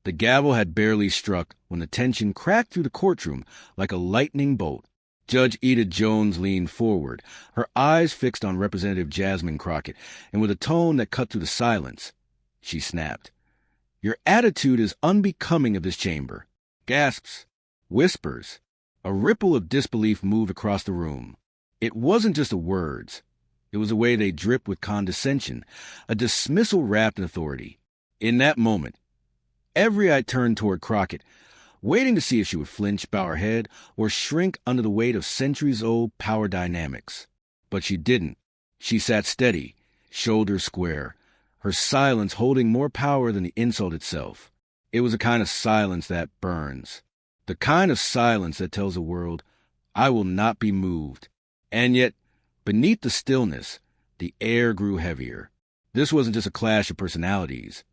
The gavel had barely struck when the tension cracked through the courtroom like a lightning bolt. Judge Edith Jones leaned forward, her eyes fixed on Representative Jasmine Crockett, and with a tone that cut through the silence, she snapped, "Your attitude is unbecoming of this chamber." Gasps, whispers, a ripple of disbelief moved across the room. It wasn't just the words. It was the way they dripped with condescension, a dismissal wrapped in authority. In that moment, every eye turned toward Crockett, waiting to see if she would flinch, bow her head, or shrink under the weight of centuries-old power dynamics. But she didn't. She sat steady, shoulders square, her silence holding more power than the insult itself. It was a kind of silence that burns. The kind of silence that tells the world, "I will not be moved." And yet, beneath the stillness, the air grew heavier. This wasn't just a clash of personalities.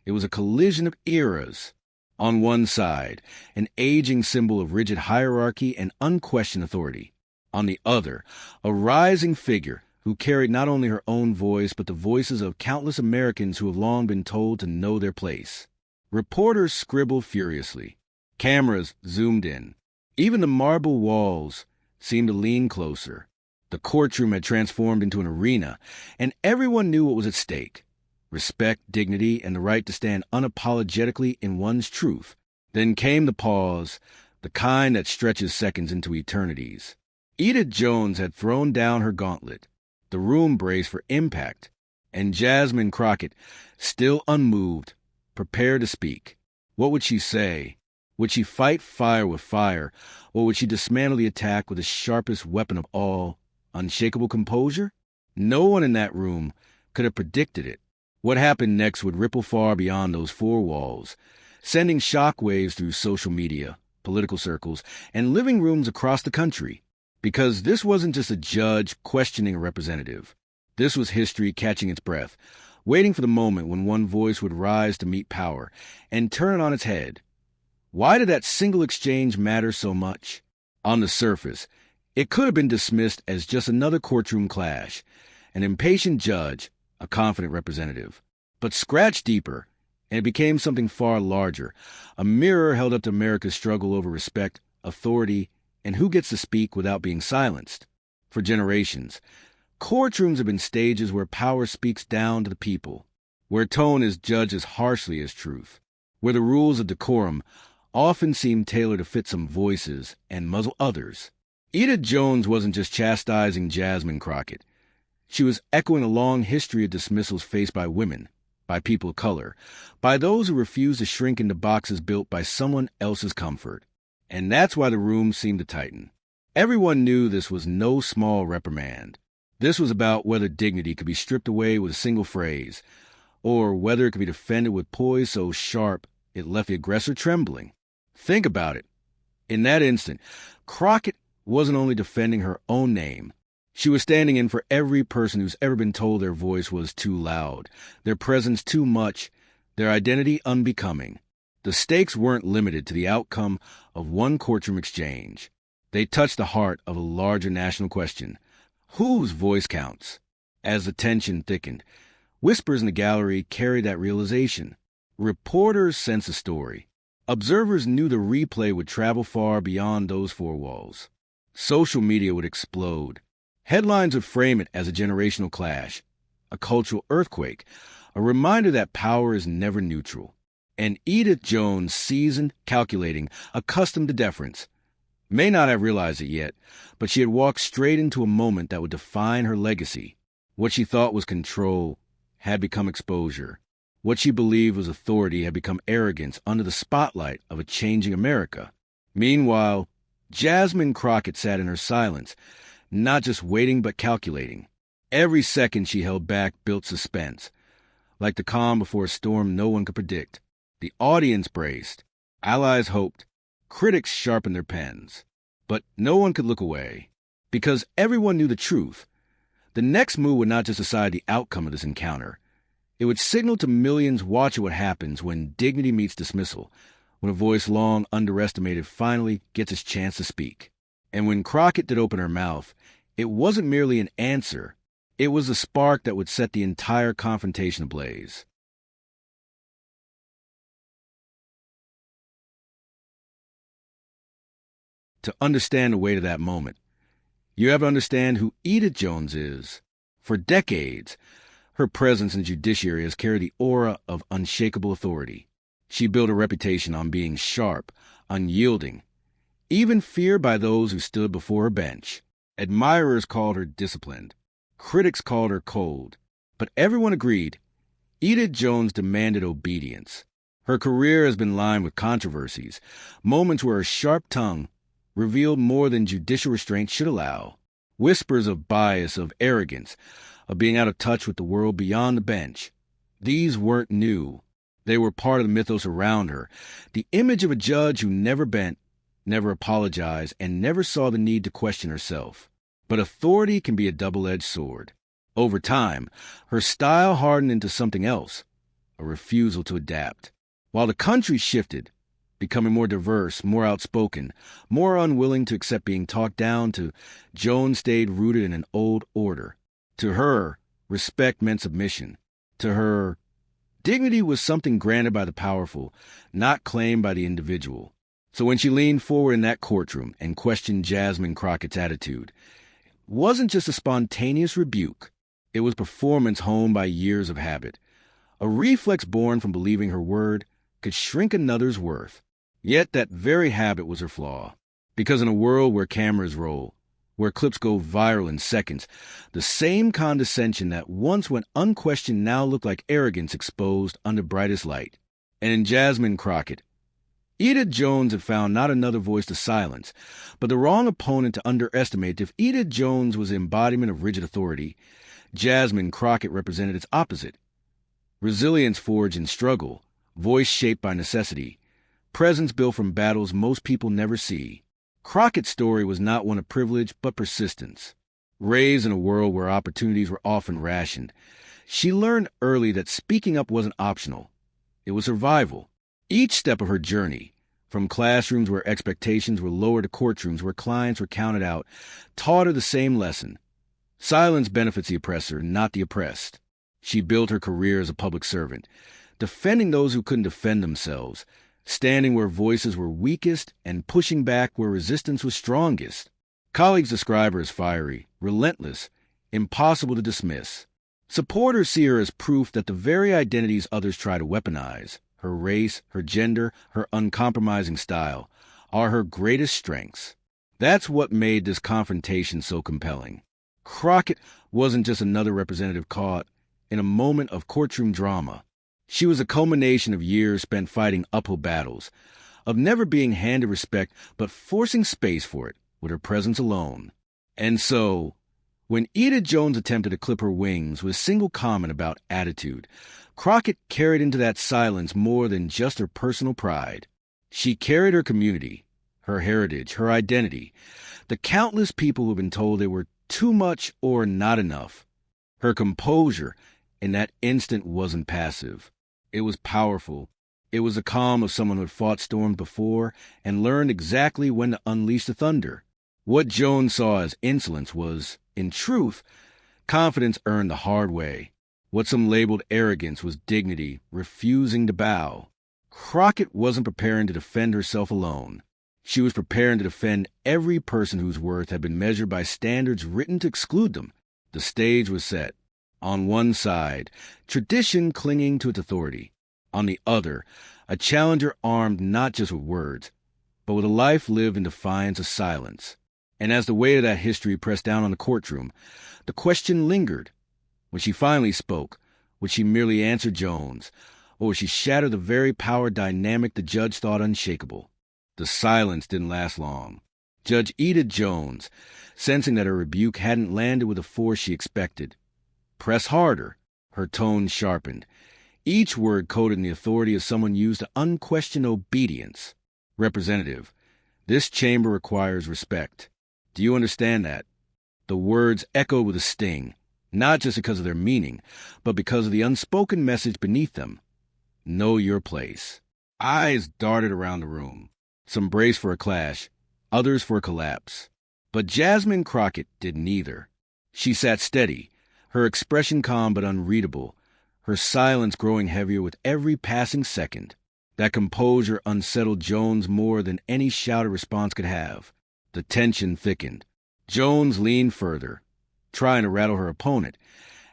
It was a collision of eras. On one side, an aging symbol of rigid hierarchy and unquestioned authority. On the other, a rising figure who carried not only her own voice but the voices of countless Americans who have long been told to know their place. Reporters scribbled furiously. Cameras zoomed in. Even the marble walls seemed to lean closer. The courtroom had transformed into an arena, and everyone knew what was at stake. Respect, dignity, and the right to stand unapologetically in one's truth. Then came the pause, the kind that stretches seconds into eternities. Edith Jones had thrown down her gauntlet. The room braced for impact, and Jasmine Crockett, still unmoved, prepared to speak. What would she say? Would she fight fire with fire, or would she dismantle the attack with the sharpest weapon of all, unshakable composure? No one in that room could have predicted it. What happened next would ripple far beyond those four walls, sending shockwaves through social media, political circles, and living rooms across the country. Because this wasn't just a judge questioning a representative. This was history catching its breath, waiting for the moment when one voice would rise to meet power and turn it on its head. Why did that single exchange matter so much? On the surface, it could have been dismissed as just another courtroom clash, an impatient judge, a confident representative. But scratch deeper, and it became something far larger, a mirror held up to America's struggle over respect, authority, and who gets to speak without being silenced. For generations, courtrooms have been stages where power speaks down to the people, where tone is judged as harshly as truth, where the rules of decorum often seem tailored to fit some voices and muzzle others. Edith Jones wasn't just chastising Jasmine Crockett. She was echoing a long history of dismissals faced by women, by people of color, by those who refused to shrink into boxes built by someone else's comfort. And that's why the room seemed to tighten. Everyone knew this was no small reprimand. This was about whether dignity could be stripped away with a single phrase, or whether it could be defended with poise so sharp it left the aggressor trembling. Think about it. In that instant, Crockett wasn't only defending her own name. She was standing in for every person who's ever been told their voice was too loud, their presence too much, their identity unbecoming. The stakes weren't limited to the outcome of one courtroom exchange. They touched the heart of a larger national question. Whose voice counts? As the tension thickened, whispers in the gallery carried that realization. Reporters sensed the story. Observers knew the replay would travel far beyond those four walls. Social media would explode. Headlines would frame it as a generational clash, a cultural earthquake, a reminder that power is never neutral. And Edith Jones, seasoned, calculating, accustomed to deference, may not have realized it yet, but she had walked straight into a moment that would define her legacy. What she thought was control had become exposure. What she believed was authority had become arrogance under the spotlight of a changing America. Meanwhile, Jasmine Crockett sat in her silence, not just waiting but calculating. Every second she held back built suspense. Like the calm before a storm no one could predict. The audience braced. Allies hoped. Critics sharpened their pens. But no one could look away. Because everyone knew the truth. The next move would not just decide the outcome of this encounter. It would signal to millions watching what happens when dignity meets dismissal, when a voice long underestimated finally gets its chance to speak. And when Crockett did open her mouth, it wasn't merely an answer. It was the spark that would set the entire confrontation ablaze. to understand the weight of that moment. You have to understand who Edith Jones is. For decades, her presence in the judiciary has carried the aura of unshakable authority. She built a reputation on being sharp, unyielding, even feared by those who stood before her bench. Admirers called her disciplined. Critics called her cold. But everyone agreed Edith Jones demanded obedience. Her career has been lined with controversies, moments where her sharp tongue revealed more than judicial restraint should allow. Whispers of bias, of arrogance, of being out of touch with the world beyond the bench. These weren't new. They were part of the mythos around her, the image of a judge who never bent, never apologized, and never saw the need to question herself. But authority can be a double-edged sword. Over time, her style hardened into something else, a refusal to adapt. While the country shifted, becoming more diverse, more outspoken, more unwilling to accept being talked down to, Jones stayed rooted in an old order. To her, respect meant submission. To her, dignity was something granted by the powerful, not claimed by the individual. So when she leaned forward in that courtroom and questioned Jasmine Crockett's attitude, it wasn't just a spontaneous rebuke. It was performance honed by years of habit, a reflex born from believing her word could shrink another's worth. Yet that very habit was her flaw. Because in a world where cameras roll, where clips go viral in seconds, the same condescension that once went unquestioned now looked like arrogance exposed under brightest light. And in Jasmine Crockett, Edith Jones had found not another voice to silence, but the wrong opponent to underestimate. If Edith Jones was the embodiment of rigid authority, Jasmine Crockett represented its opposite. Resilience forged in struggle, voice shaped by necessity, presence built from battles most people never see. Crockett's story was not one of privilege, but persistence. Raised in a world where opportunities were often rationed, she learned early that speaking up wasn't optional. It was survival. Each step of her journey, from classrooms where expectations were lowered to courtrooms where clients were counted out, taught her the same lesson. Silence benefits the oppressor, not the oppressed. She built her career as a public servant, defending those who couldn't defend themselves, standing where voices were weakest and pushing back where resistance was strongest. Colleagues describe her as fiery, relentless, impossible to dismiss. Supporters see her as proof that the very identities others try to weaponize, her race, her gender, her uncompromising style, are her greatest strengths. That's what made this confrontation so compelling. Crockett wasn't just another representative caught in a moment of courtroom drama. She was a culmination of years spent fighting uphill battles, of never being handed respect but forcing space for it with her presence alone. And so, when Edith Jones attempted to clip her wings with a single comment about attitude, Crockett carried into that silence more than just her personal pride. She carried her community, her heritage, her identity, the countless people who had been told they were too much or not enough. Her composure in that instant wasn't passive. It was powerful. It was the calm of someone who had fought storms before and learned exactly when to unleash the thunder. What Jones saw as insolence was, in truth, confidence earned the hard way. What some labeled arrogance was dignity, refusing to bow. Crockett wasn't preparing to defend herself alone. She was preparing to defend every person whose worth had been measured by standards written to exclude them. The stage was set. On one side, tradition clinging to its authority. On the other, a challenger armed not just with words, but with a life lived in defiance of silence. And as the weight of that history pressed down on the courtroom, the question lingered. When she finally spoke, would she merely answer Jones, or would she shatter the very power dynamic the judge thought unshakable? The silence didn't last long. Judge Edith Jones, sensing that her rebuke hadn't landed with the force she expected, pressed harder. Her tone sharpened, each word coated in the authority of someone used to unquestioned obedience. Representative, this chamber requires respect. Do you understand that? The words echoed with a sting, not just because of their meaning, but because of the unspoken message beneath them. Know your place. Eyes darted around the room. Some braced for a clash, others for a collapse. But Jasmine Crockett did neither. She sat steady, her expression calm but unreadable, her silence growing heavier with every passing second. That composure unsettled Jones more than any shouted response could have. The tension thickened. Jones leaned further, trying to rattle her opponent,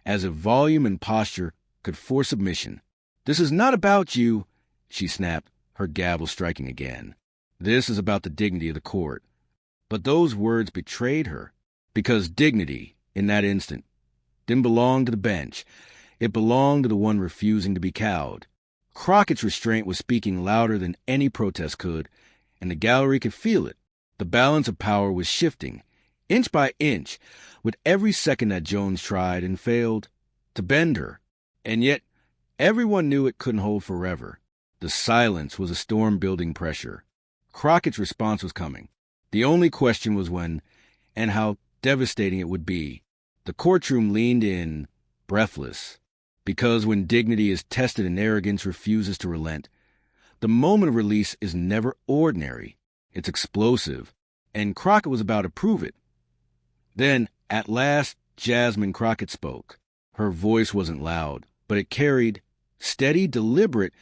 as if volume and posture could force submission. "This is not about you," she snapped, her gavel striking again. "This is about the dignity of the court." But those words betrayed her, because dignity, in that instant, didn't belong to the bench. It belonged to the one refusing to be cowed. Crockett's restraint was speaking louder than any protest could, and the gallery could feel it. The balance of power was shifting, inch by inch, with every second that Jones tried and failed to bend her. And yet, everyone knew it couldn't hold forever. The silence was a storm building pressure. Crockett's response was coming. The only question was when, and how devastating it would be. The courtroom leaned in, breathless, because when dignity is tested and arrogance refuses to relent, the moment of release is never ordinary. It's explosive, and Crockett was about to prove it. Then, at last, Jasmine Crockett spoke. Her voice wasn't loud, but it carried, steady, deliberate,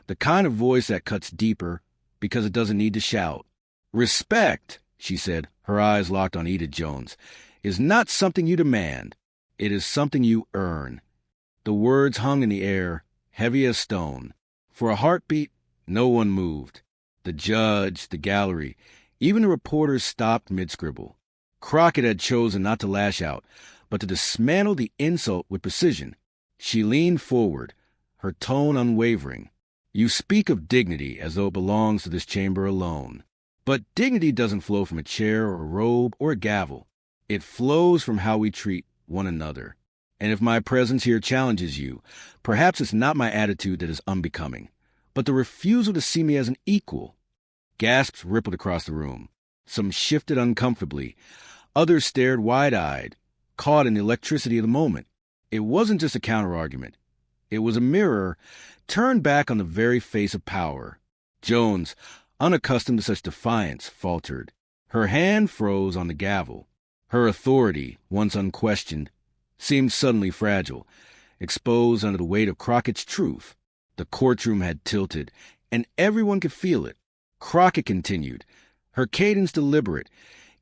the kind of voice that cuts deeper because it doesn't need to shout. "Respect," she said, her eyes locked on Edith Jones, "is not something you demand. It is something you earn." The words hung in the air, heavy as stone. For a heartbeat, no one moved. The judge, the gallery, even the reporters stopped mid-scribble. Crockett had chosen not to lash out, but to dismantle the insult with precision. She leaned forward, her tone unwavering. "You speak of dignity as though it belongs to this chamber alone. But dignity doesn't flow from a chair or a robe or a gavel. It flows from how we treat one another. And if my presence here challenges you, perhaps it's not my attitude that is unbecoming, but the refusal to see me as an equal." Gasps rippled across the room. Some shifted uncomfortably. Others stared wide-eyed, caught in the electricity of the moment. It wasn't just a counter-argument. It was a mirror turned back on the very face of power. Jones, unaccustomed to such defiance, faltered. Her hand froze on the gavel. Her authority, once unquestioned, seemed suddenly fragile, exposed under the weight of Crockett's truth. The courtroom had tilted, and everyone could feel it. Crockett continued, her cadence deliberate,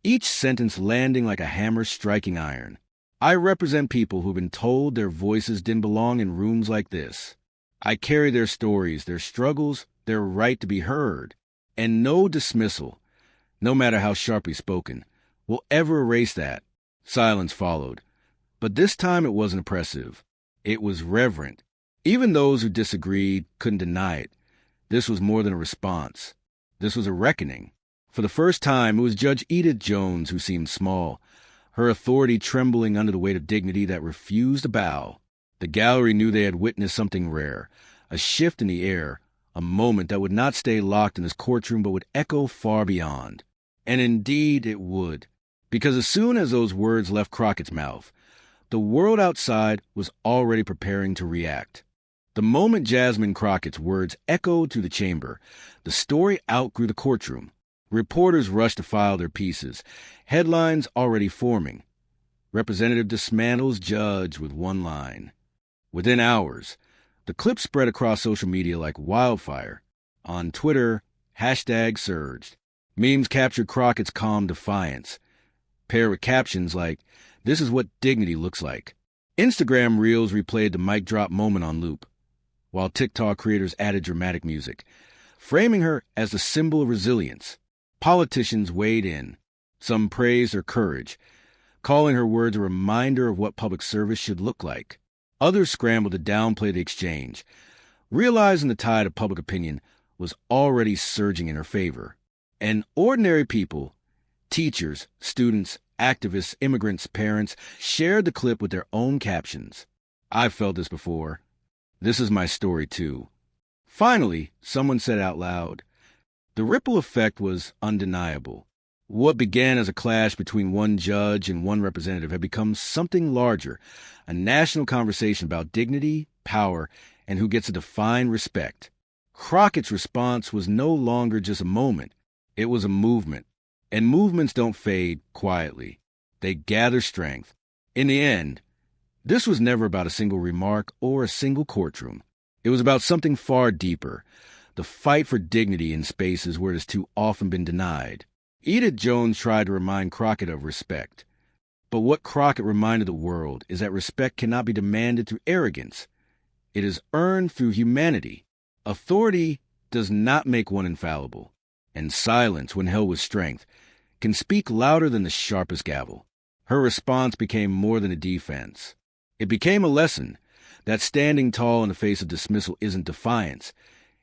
each sentence landing like a hammer striking iron. "I represent people who've been told their voices didn't belong in rooms like this. I carry their stories, their struggles, their right to be heard. And no dismissal, no matter how sharply spoken, will ever erase that." Silence followed. But this time it wasn't oppressive. It was reverent. Even those who disagreed couldn't deny it. This was more than a response. This was a reckoning. For the first time, it was Judge Edith Jones who seemed small, her authority trembling under the weight of dignity that refused to bow. The gallery knew they had witnessed something rare, a shift in the air, a moment that would not stay locked in this courtroom but would echo far beyond. And indeed it would, because as soon as those words left Crockett's mouth, the world outside was already preparing to react. The moment Jasmine Crockett's words echoed through the chamber, the story outgrew the courtroom. Reporters rushed to file their pieces, headlines already forming. Representative dismantles judge with one line. Within hours, the clip spread across social media like wildfire. On Twitter, hashtags surged. Memes captured Crockett's calm defiance, paired with captions like, "This is what dignity looks like." Instagram reels replayed the mic drop moment on loop, while TikTok creators added dramatic music, framing her as the symbol of resilience. Politicians weighed in. Some praised her courage, calling her words a reminder of what public service should look like. Others scrambled to downplay the exchange, realizing the tide of public opinion was already surging in her favor. And ordinary people, teachers, students, activists, immigrants, parents, shared the clip with their own captions. "I've felt this before. This is my story, too." Finally, someone said out loud. The ripple effect was undeniable. What began as a clash between one judge and one representative had become something larger, a national conversation about dignity, power, and who gets to define respect. Crockett's response was no longer just a moment. It was a movement. And movements don't fade quietly. They gather strength. In the end, this was never about a single remark or a single courtroom. It was about something far deeper, the fight for dignity in spaces where it has too often been denied. Edith Jones tried to remind Crockett of respect. But what Crockett reminded the world is that respect cannot be demanded through arrogance. It is earned through humanity. Authority does not make one infallible, and silence, when held with strength, can speak louder than the sharpest gavel. Her response became more than a defense. It became a lesson that standing tall in the face of dismissal isn't defiance.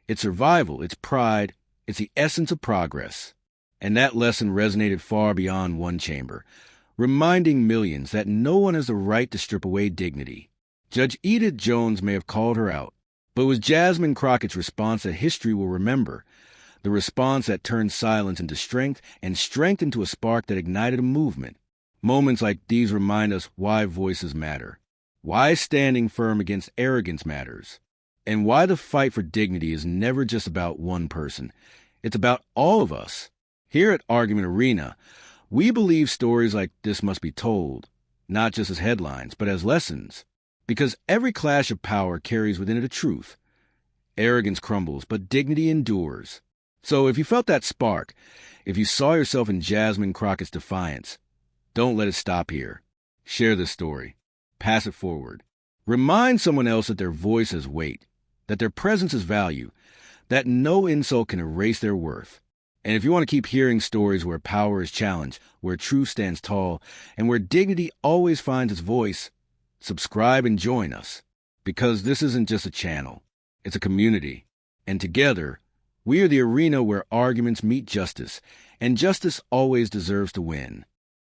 It's survival, it's pride, it's the essence of progress. And that lesson resonated far beyond one chamber, reminding millions that no one has the right to strip away dignity. Judge Edith Jones may have called her out, but it was Jasmine Crockett's response that history will remember, the response that turned silence into strength and strength into a spark that ignited a movement. Moments like these remind us why voices matter, why standing firm against arrogance matters, and why the fight for dignity is never just about one person. It's about all of us. Here at Argument Arena, we believe stories like this must be told, not just as headlines, but as lessons. Because every clash of power carries within it a truth. Arrogance crumbles, but dignity endures. So if you felt that spark, if you saw yourself in Jasmine Crockett's defiance, don't let it stop here. Share this story. Pass it forward. Remind someone else that their voice has weight, that their presence has value, that no insult can erase their worth. And if you want to keep hearing stories where power is challenged, where truth stands tall, and where dignity always finds its voice, subscribe and join us. Because this isn't just a channel, it's a community. And together, we are the arena where arguments meet justice, and justice always deserves to win.